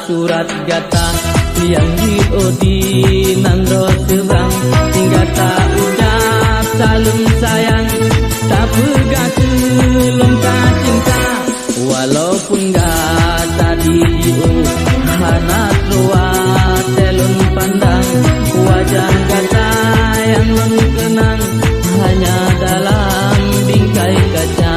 Surat gata yang diodi nandro seberang, gata ucap salam sayang, tak pegang kelongka cinta. Walaupun gata diu hana tua telun pandang, wajah gata yang mengenang hanya dalam bingkai kaca.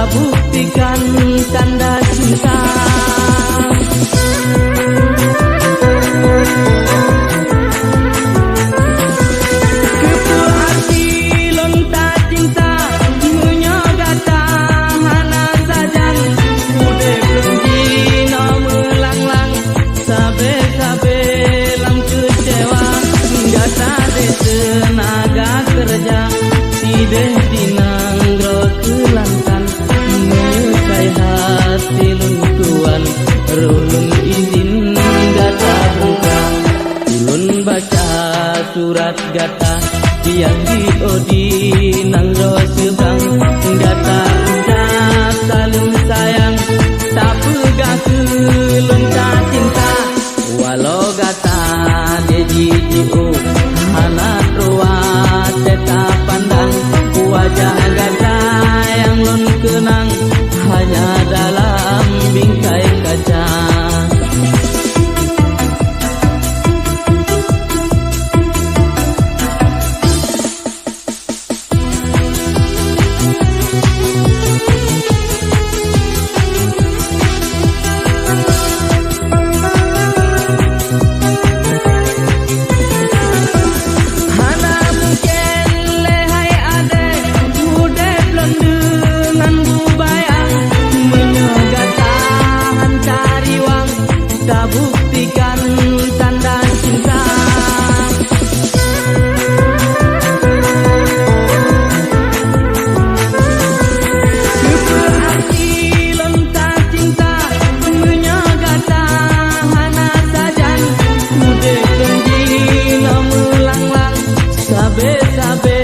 Buktikan tanda cinta. Kepul hati lonta cinta, menyogata hana sajan, udah pergi no melanglang, sabe-sabe lam kecewa, gata de tenaga kerja, tidak dinangro kelantan. Hati luntuan rulun izin gata buka, ulun baca surat gata yang diodi nangro sebang, gata ucap salam sayang, tak pegang kelongka cinta. Walau gata dejiu hana roa tetap pandang, wajah gata yang lun kenang hanya dalam bingkai kaca. Buktikan tanda cinta. Keperhati lonta cinta, menyogata hana sajan, udah pergi no melanglang, sabe-sabe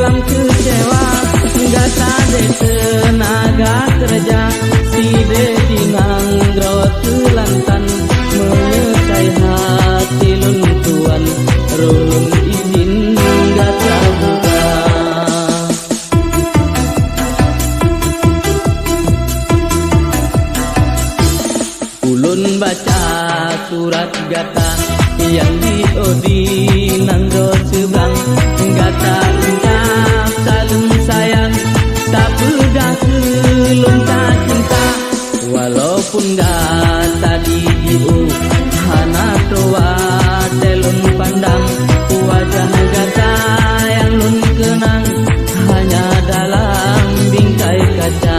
lam kecewa, gata de tenaga kerja, tidak dinangro kelantan, menyesai hati luntuan rulun izin gata buka. Ulun baca surat gata yang diodi nangro seberang, gata ucap salam sayang, tak pegang kelongka cinta. Walaupun gata diu hana tua telun pandang, wajah gata yang lun kenang hanya dalam bingkai kaca.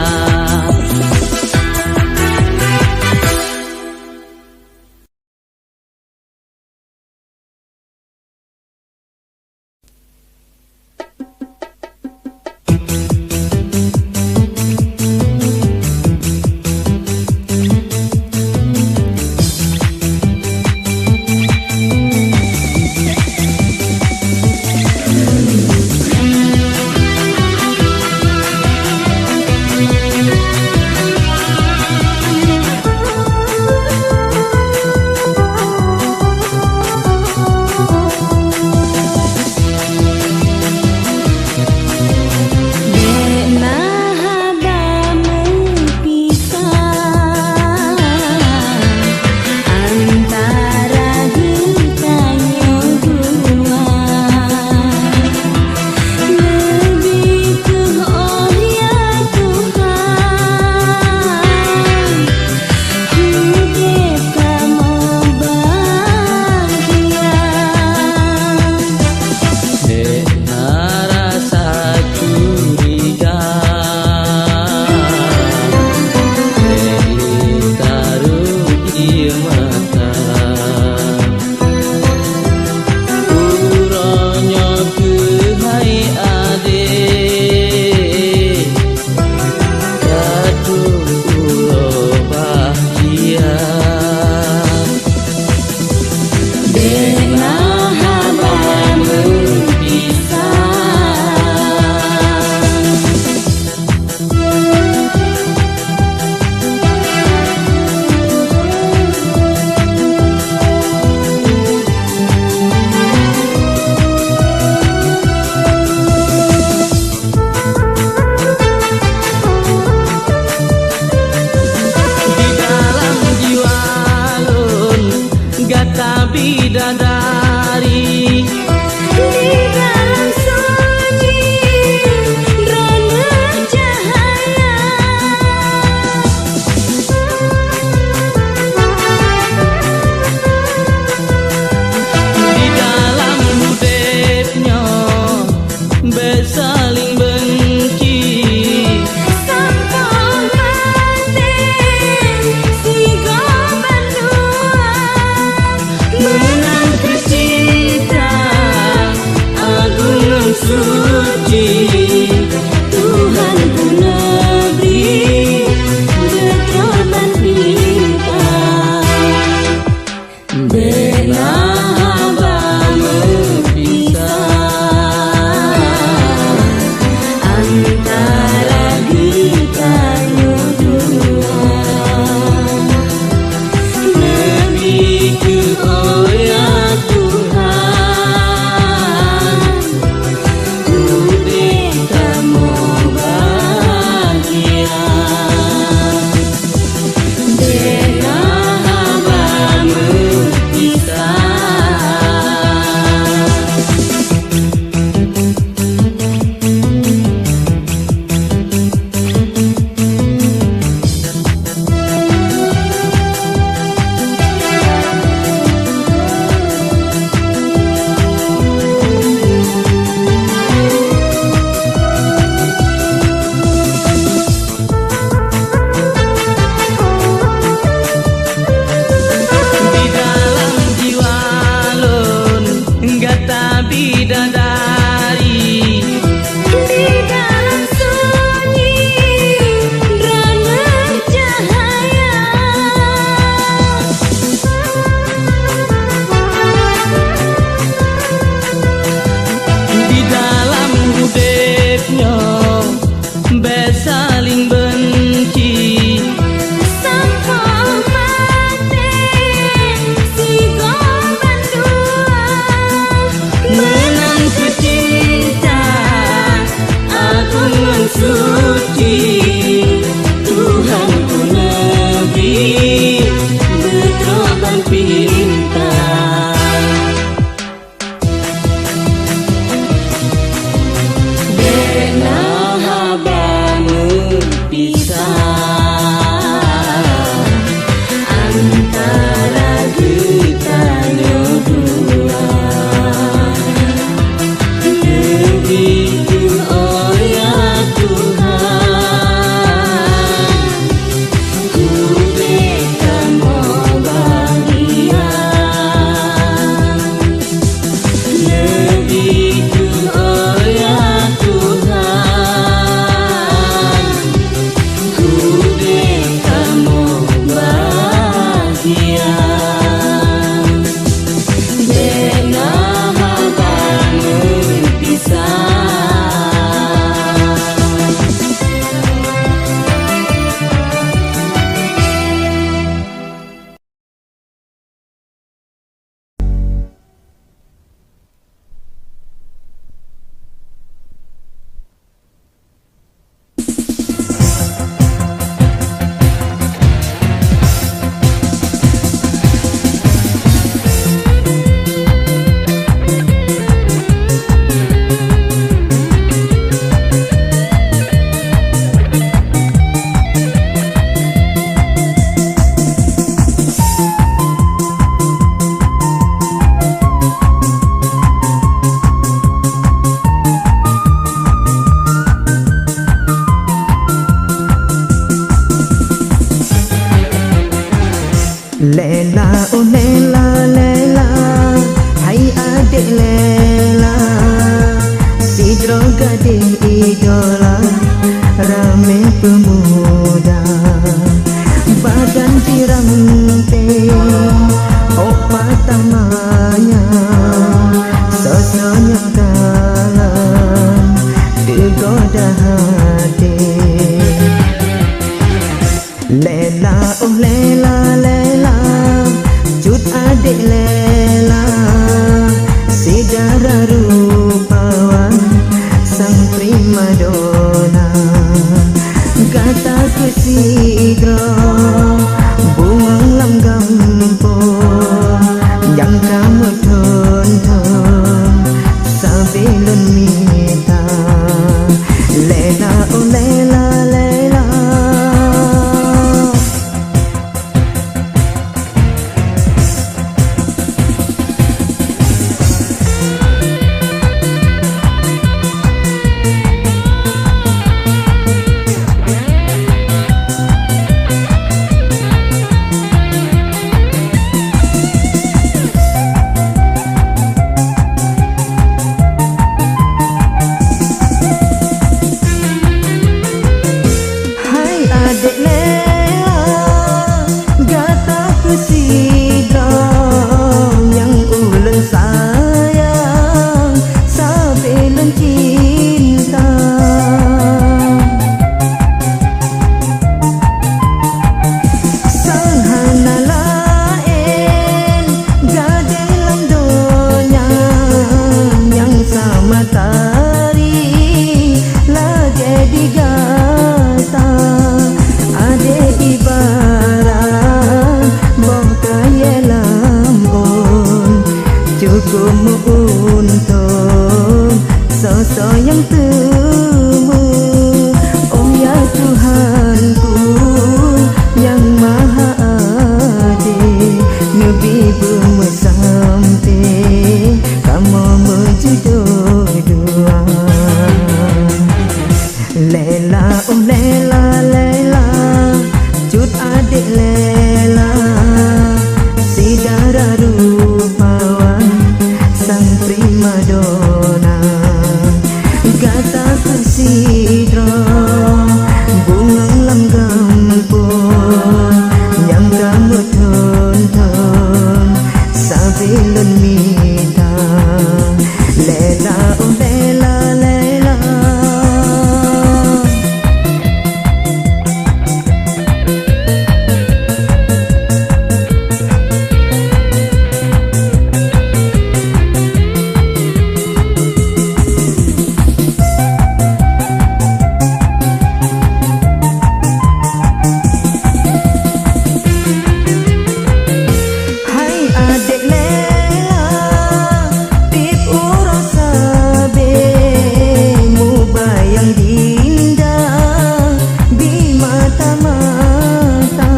Lela oh lela lela, hai adik lela, sidro gading idola, rame pemuda, badan dirante, opa tamanya, sosoknya dalam, digoda hati. Lela oh lela lela, cut adik lela, sidara rupawan sang primadona. Kataku sidro buang langgam po, yang kamu tonton sabilun mita. Lela oh lela lela, adik lela, gataku sidro yang ulun sayang, sabilun cinta. Sanghana lain gading landonya, yang sama tari lah jadi gata. Ibarat bongkaya lambun, cukup untuk sosok yang temu. Oh ya Tuhanku yang maha adil, Nabi bermesampe kamu menjodoh dua. Lela oh lela lela, cut adik lela, sidara rupawan sang primadona. Kataku sidro bunga langgam pun, yang kamu tonton sabilun mita. Lela oh lela lela, adik lela, tip urasa bemu bayang dindah di mata-mata.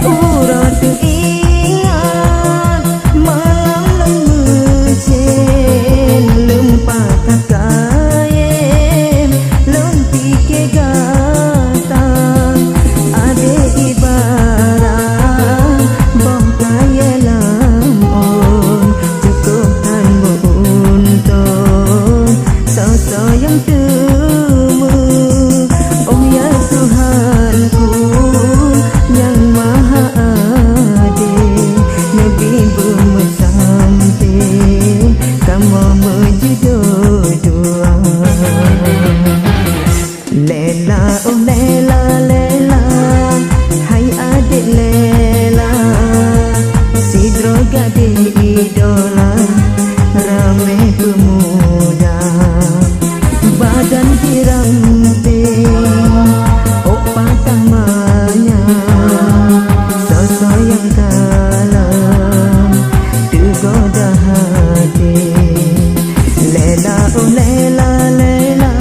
Urat ingat malam lemesin, lempah kakayem lempike gata. Ibarat bongkaya lambun, cukup tanmu untuk sosok yang temu. Oh ya Tuhanku yang maha adil, Nabi bermesampe kamu menjodoh dua. Lela oh lela lela, hai adik lela, sidro gading idola, rame pemuda, badan diramping, opa tamanya, sosok yang dalam, digoda hati. Lela oh lela lela,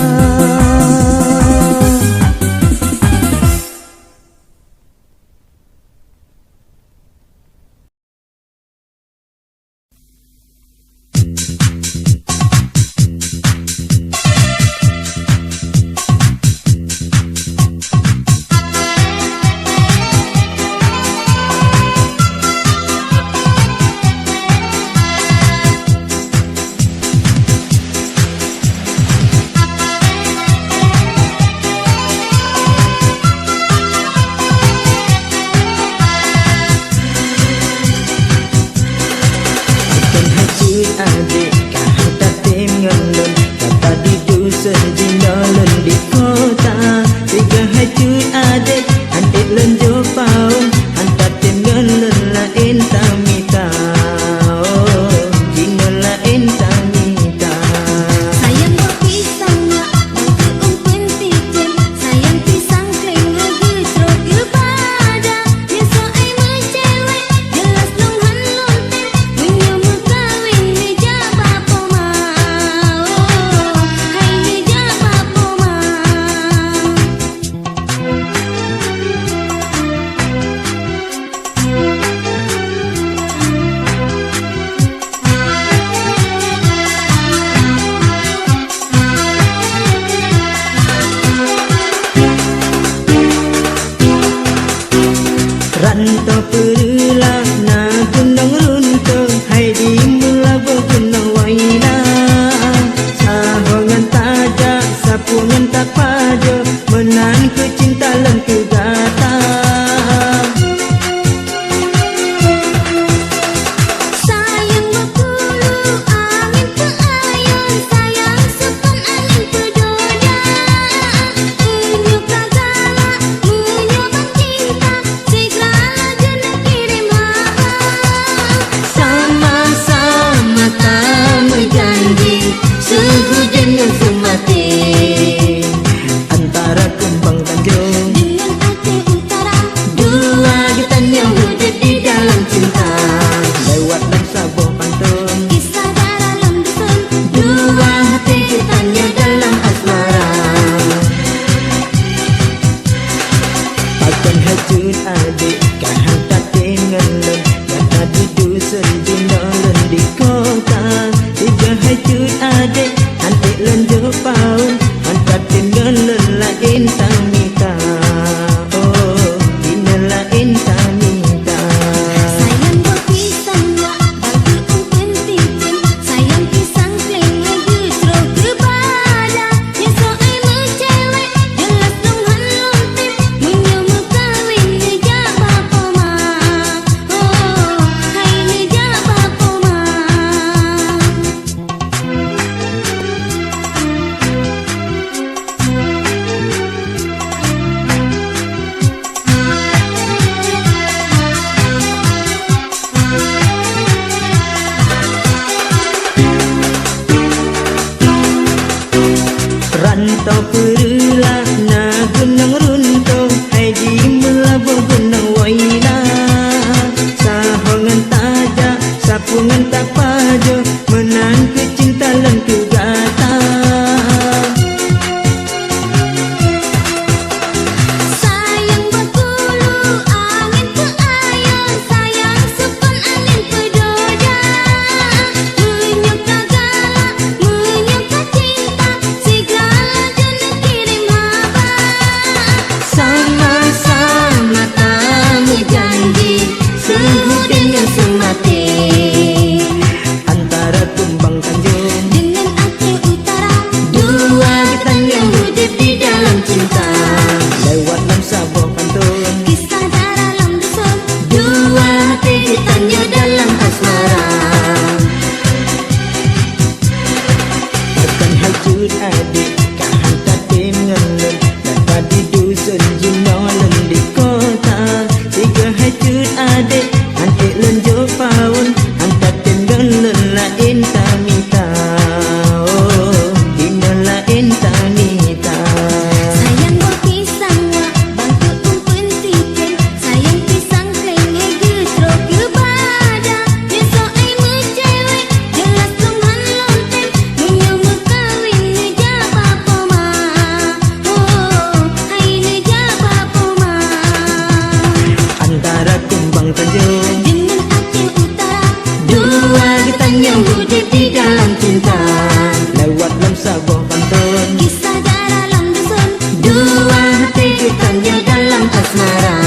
dusun jinolen di kota tiga hajut adik antik lenjo paun hantar tim ngelen lain tamita oh jino lain tamita sayang buat pisang mak bangku umpen tijen sayang pisang kleng ngegetro kepada biasa ai mencewek jelas longhan lonten menyemu kawin meja bapo mau hai meja bapo mau Ranto perulah na gunung runtuh hai di mula gunung waina sahongan tajak sapungan tak pajo menan ke cinta lan ke gata sayang bakulu angin peayon sayang sukan angin pedoda unyu kagala munyu cinta segala jenak kirim haba sama-sama kami janji sehujan yang semati antara kembang tanjung dengan hati utara dua getan yang hidup di dalam cinta lewat dan sabuh pantun kisah dalam dusun dua hati getannya dalam asmara akan hajut adik kahang tak tinggalan kata di dusun jinolen di kota tiga hajut adik antik lenjo paun antar tinggalan lain tamita oh ini lain tamita sayang buat pisang mak bangku umpen tijen sayang pisang kleng ngegetro kepada biasa ai mencewek jelas longhan lonten menyemu kawin meja bapo mau hai meja bapo mau Rantau perulah na gunung runtuh hai di melabuh gunung waina sahongan tajak sapungan tak pajo menan ke cinta lan ke gata sayang bakulu angin peayon sayang sukan angin pedoda munyu kagala munyu cinta segala jenak kirim haba sama-sama kami janji sehujan yang semati antara tumbang tanjung dengan hati utara dua getan yang hidup di dalam cinta lewat dalam sabuh pantun kisah dalam dusun dua hati getannya dalam asmara akan hajut adik kahang tak tinggalan kata di dusun jinolen di kota tiga hajut adik antik lenjo paun antar tinggalan lain tamita oh ini lain tamita sayang buat pisang mak bangku umpen tijen sayang pisang kleng ngegetro kepada biasa ai mencewek jelas longhan lonten menyemu kawin meja bapo mau hai meja bapo mau antara tumbang tanjung dengan hati utara dua getan yang hidup di dalam cinta lewat dalam sabuh pantun kisah dalam dusun dua hati getannya dalam asmara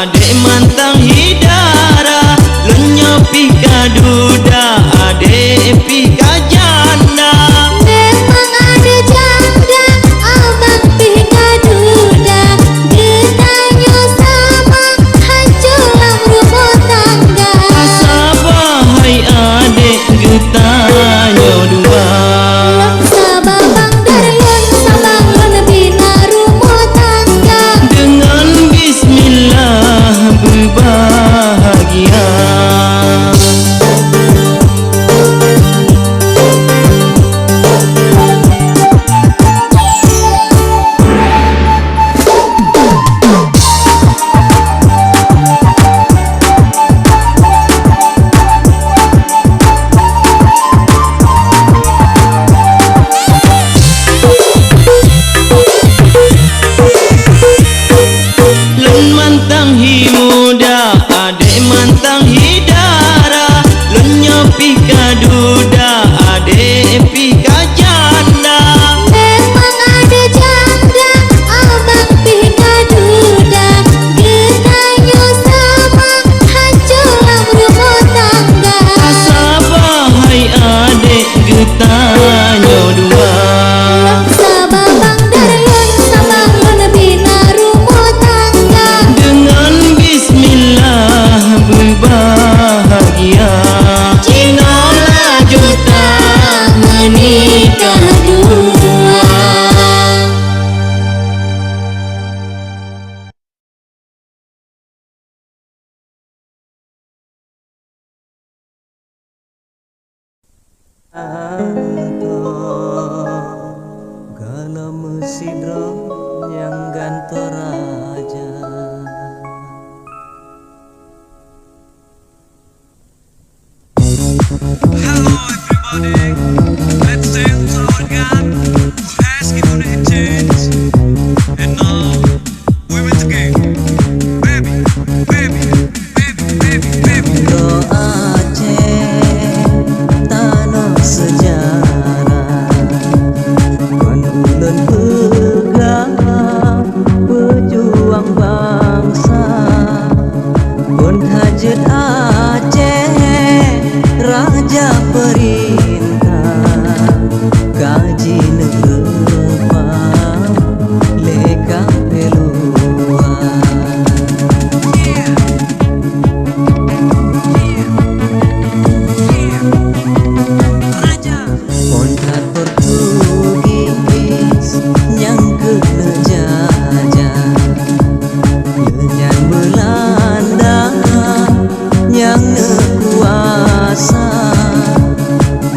adek mantang hidara, lenyo pika duda, adek pika janda. Memang ada janda, abang pika duda, getanya sama, hancuram rumah tangga. Asabahai adek getanya dua, Sababang daryon, sabang bina rumah tangga. dengan bismillah berbahagia. Len mantang hi muda, adek mantang hidara, lenyo pika duda, adek pika janda. Memang ada janda, abang pika duda, getanya sama, hancuram rumah tangga. Asabahai adek getanya dua, Sababang daryon, sabang bina rumah tangga. dengan bismillah berbahagia. Cinola juta menikah dua. Gala mesidro yang gantor raja. Hello everybody, let's dance to our God who has given a chance. And now we will again. Baby, baby, baby, baby, baby. Do Aceh tanah sejarah, kon ulun pegang pejuang bangsa, kon hajat Aceh raja perintah, gaji negara leka peluang. Kontrak Portugis yang kena jajah, dengan Belanda yang nekuasa,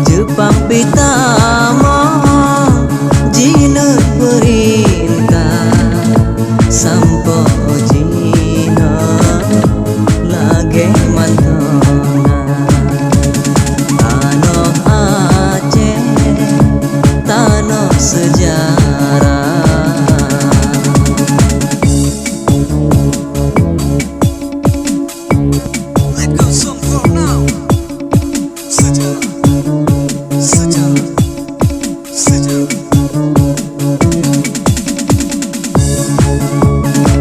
Jepang pitama jina perintah, sampo jina lage mantona. Tanah Aceh, tanah sejarah. Let go song for now. Sejarah, sejarah, sejarah.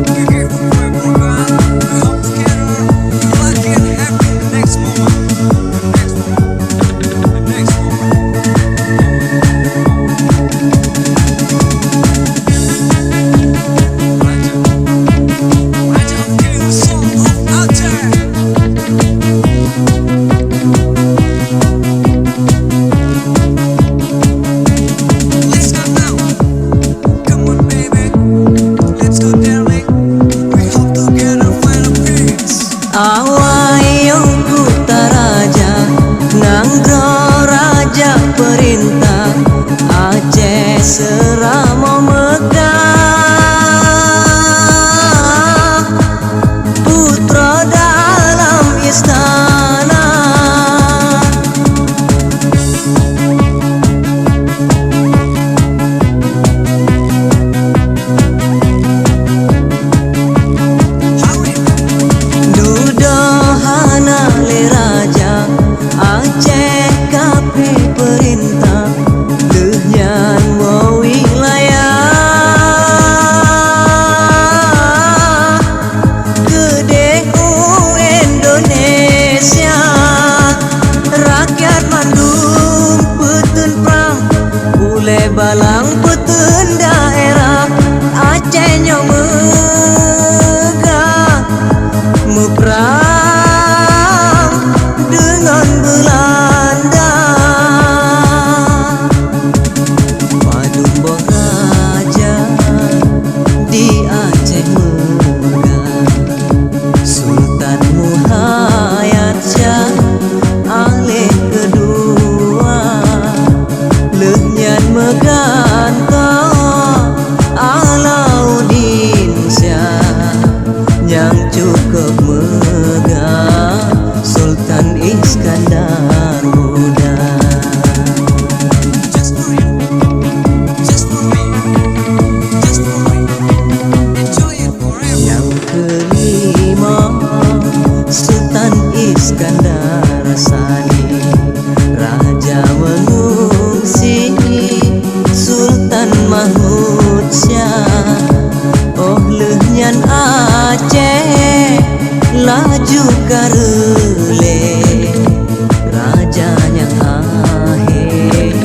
We give them cukup megah, Sultan Iskandar muda. Just for you, just for me, just for me. Enjoy it forever. Yang kelima, Sultan Iskandar Sani, Raja mengungsi Sultan Mahmud Syah. Oh lehnyan Aceh laju karele, rajanya akhir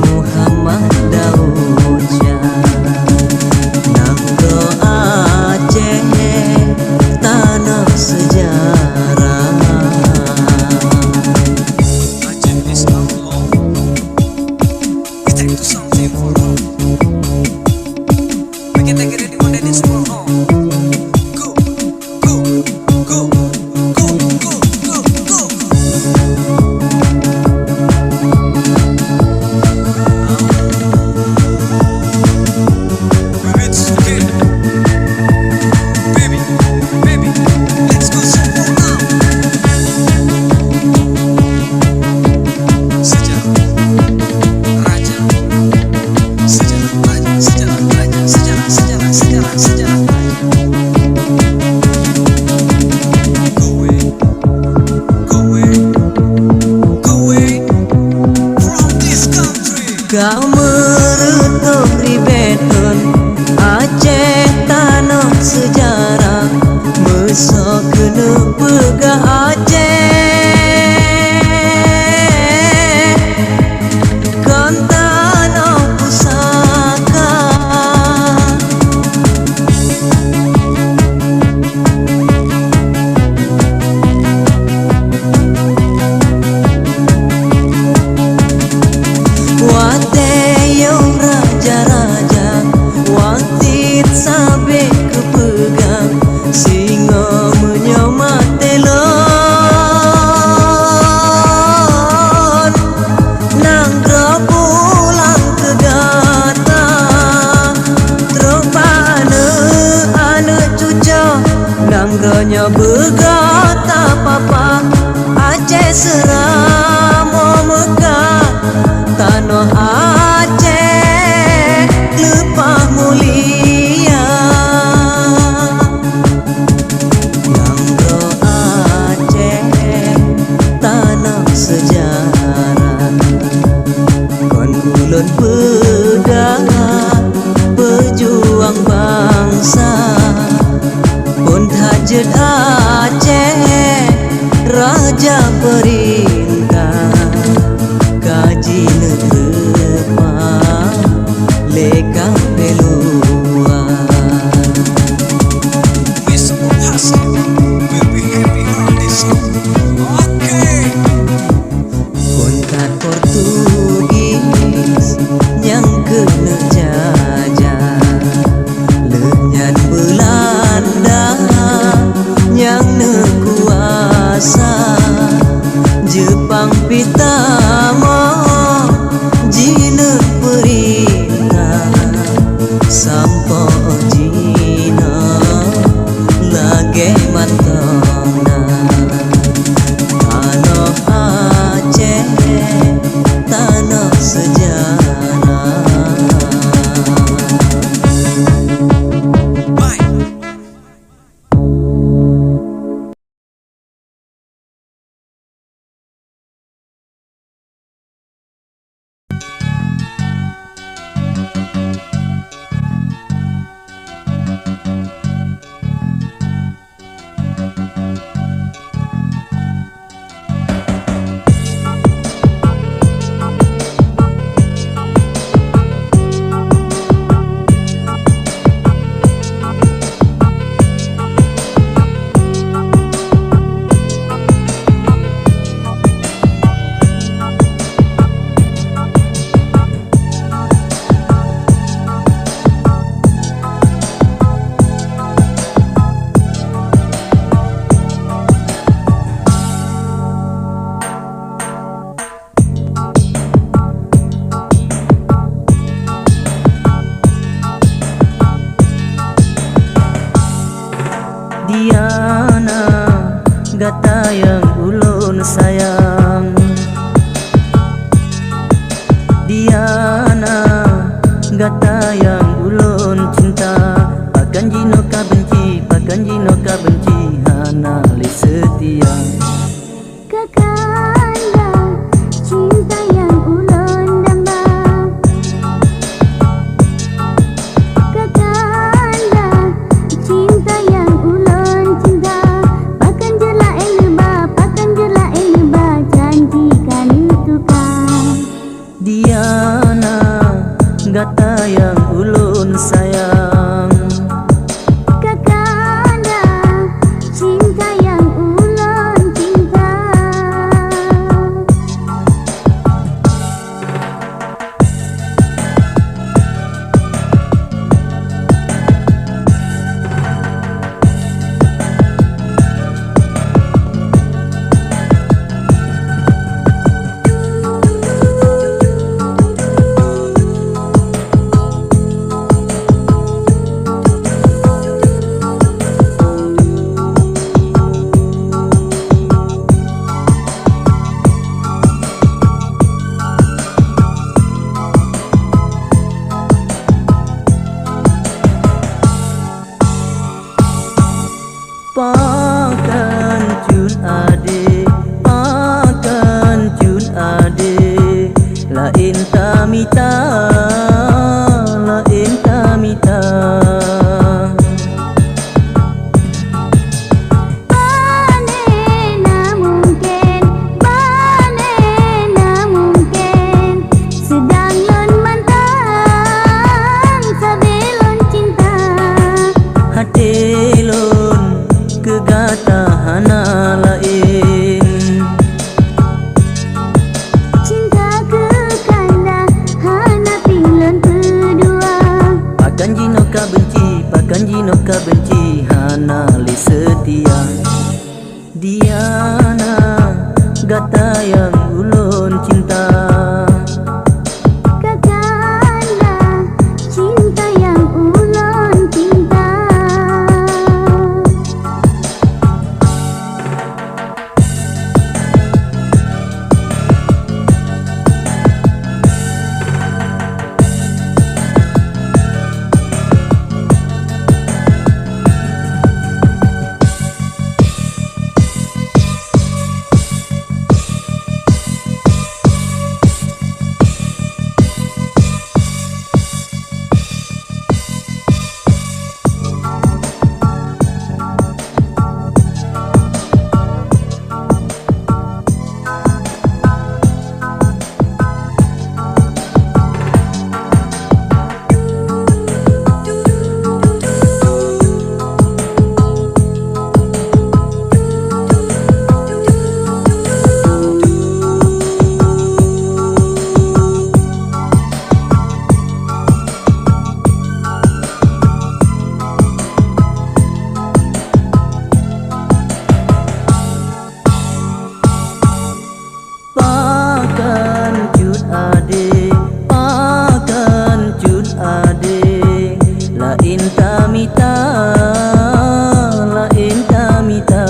Muhammad Daud Syah. Nangro Aceh tanah sejarah. Aceh is our home. We take to something for home. We can take it anyone that is for home. Go, go, go, go, go, go, go. Baby, it's okay. Baby, baby, let's go somewhere now. Sejarah raja, sejarah raja, sejarah raja, sejarah raja. Go away, go away, go away from this country. Kau meretuh ribetun Aceh tanah sejarah, Mesok kena pegah Aceh, kan tanah pusaka. Wate yang raja-raja, watit sabe kepegang, singa menyomat telon. Nanggra pulang ke gata, terpana anak cucu, nanggranya bergata papa. Aceh seramo Mekah, tanah Aceh lepah mulia. Nangro Aceh tanah sejarah, kon ulun pegang pejuang bangsa. Pun tajud Aceh raja perintah, kaji negeri leka pelua. We support Hassan. We'll be happy on this song. Okay. Kontak Portugis yang kena jajah, lenyan Belanda yang nekuasa. Diana, gata yang ulun sayang. Diana, gata yang ulun cinta. Pakan jino ka benci, pakan jino ka benci, hana li setia. Kakanda, cinta yang ulun damba. Kakanda, cinta yang ulun cinta. Pakan jela elba, pakan jela elba, janjikan tukang. Diana, gata yang ulun sayang. Kakanda, cinta yang ulun cinta. Pakan cun ade, pakan cun ade, lain tamita, lain tamita. Panena mungkin, panena mungkin, sedang lon mantang, sabelon cinta. Hatelon kegata hana lain. Cinta kekanda, hana pilon kedua. Pakan jino ka benci, pakan jino ka benci, hana li setia. Diana, gata yang ulun cinta. Kakanda, cinta yang ulun cinta. Pakan cun ade, pakan cun ade, lain tamita, lain tamita.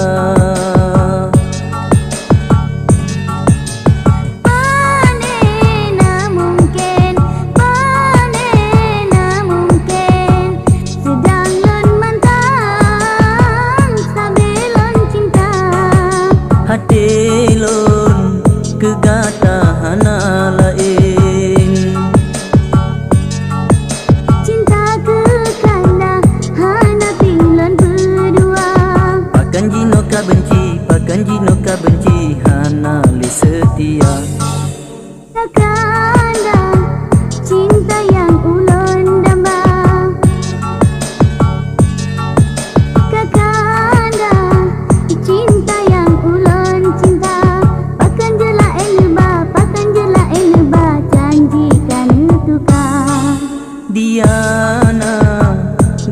Panena mungkin, panena mungkin, sedang lon mantang, sabelon cinta. Hatelon kegata hana lain. Cinta kekanda, hana pilon kedua. Pakan jino ka benci, pakan jino ka benci, hana li setia. Kakanda, cinta yang ulun damba. Kakanda, cinta yang ulun cinta. Pakan jela elba, pakan jela elba, janjikan tukang. Diana,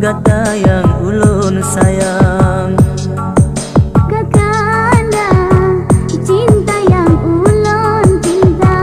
gata yang ulun sayang. Kakanda, cinta yang ulun cinta.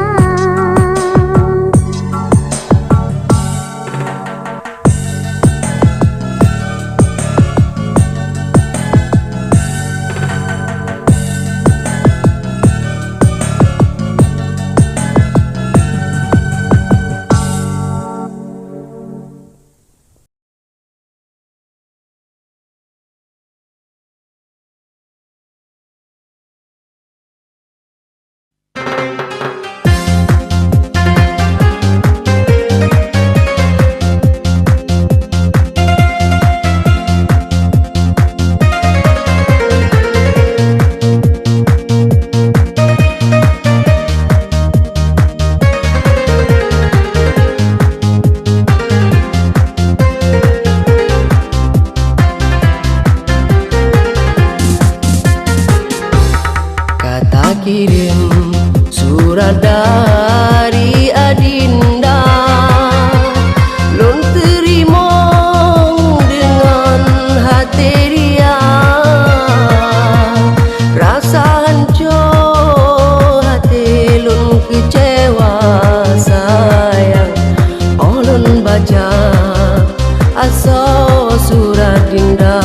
kirim surat dari adinda, lun terima dengan hati ria, rasa hancur hati lun kecewa sayang. Oh lun baca asa surat dinda,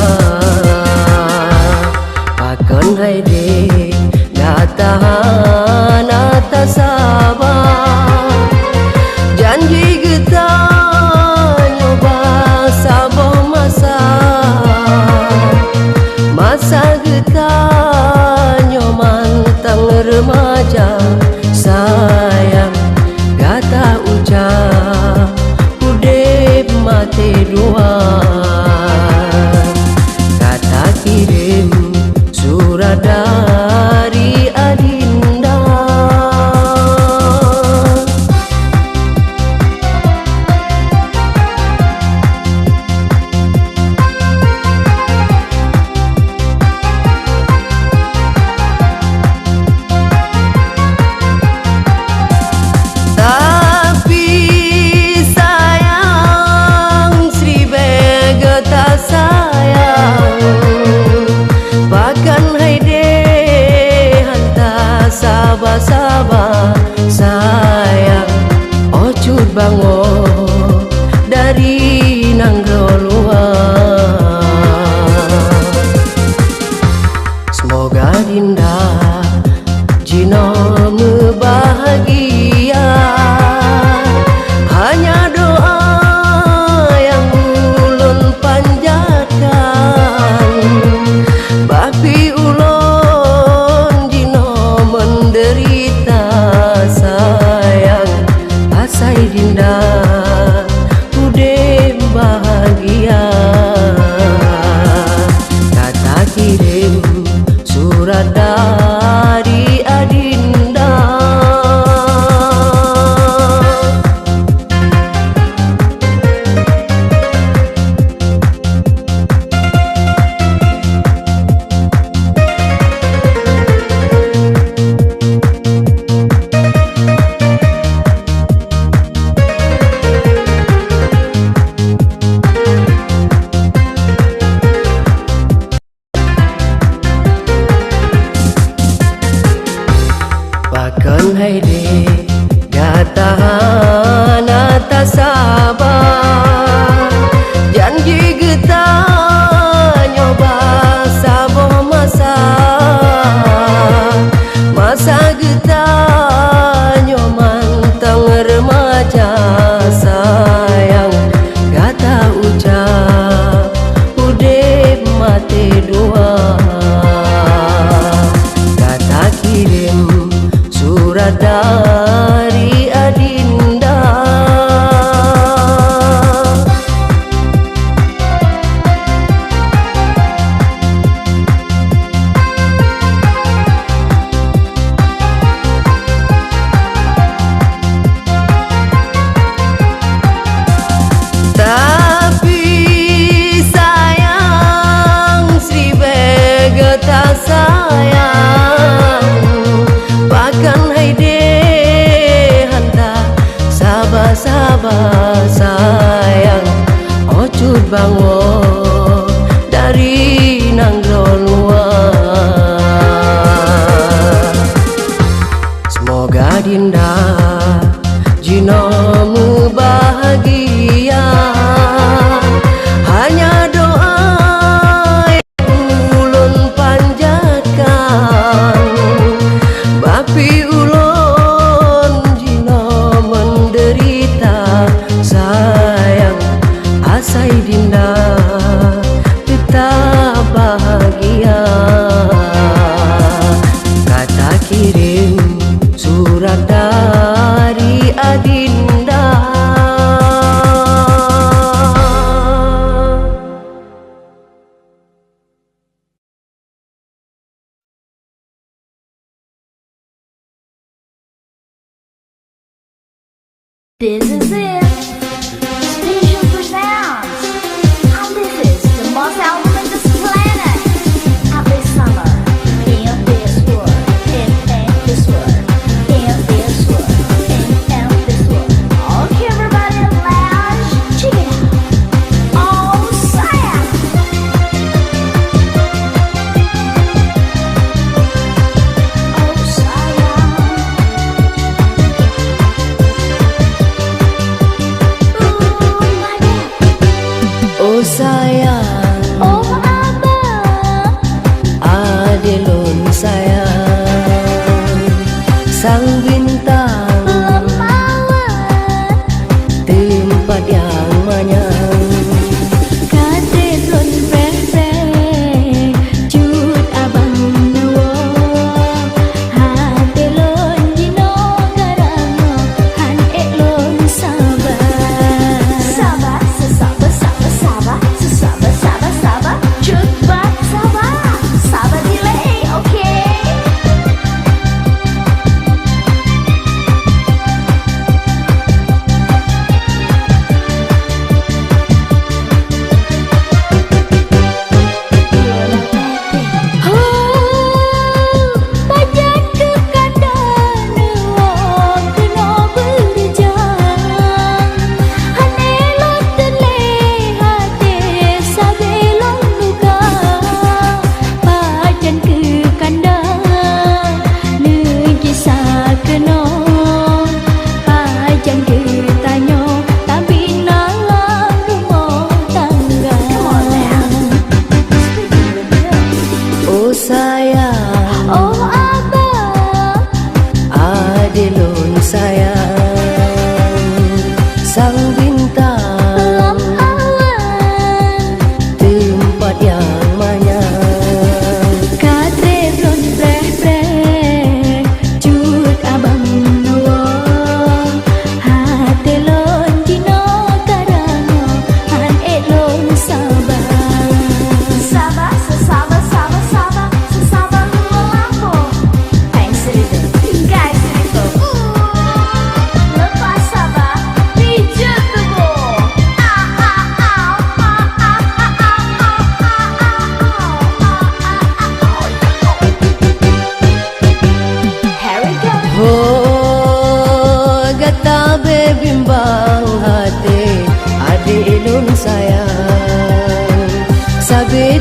akan hai dek dah tahan atas sabar, janji kita nyoba sabar masa kita nyoman tang remaja sayang, kata ucap udep mati dua, kata kirim surat dari adinda. Tapi sayang Sri Bega tak sayang, bahkan hai deh hantar sabar sayang. Ocut bango dari nanggro luar, semoga dinda jinom bahagia, hanya doa yang ulun panjatkan, bapi ulun dino menderita sayang, asai dinda udah bahagia, kata kirim surat dari adinda. Bahkan hai dek gak tahan atas sabar, janji kita nyoba sabar masa kita nyoman tang remaja sayang, kata ucap udep mati dua, kata kirim surat dari adinda. Tapi sayang Sri Bega tak sayang, bahkan hai deh hantar sabar sayang. Ocut bango dari nanggro luar, semoga dinda jinomu bahagia, hanya doa yang ulun panjatkan, bapi ulun jino menderita sayang, asai dinda tetap bahagia, kata kirim surat dari adinda. This is it. Special presents. And this is the most album on this planet. Happy summer. In this world.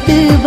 teu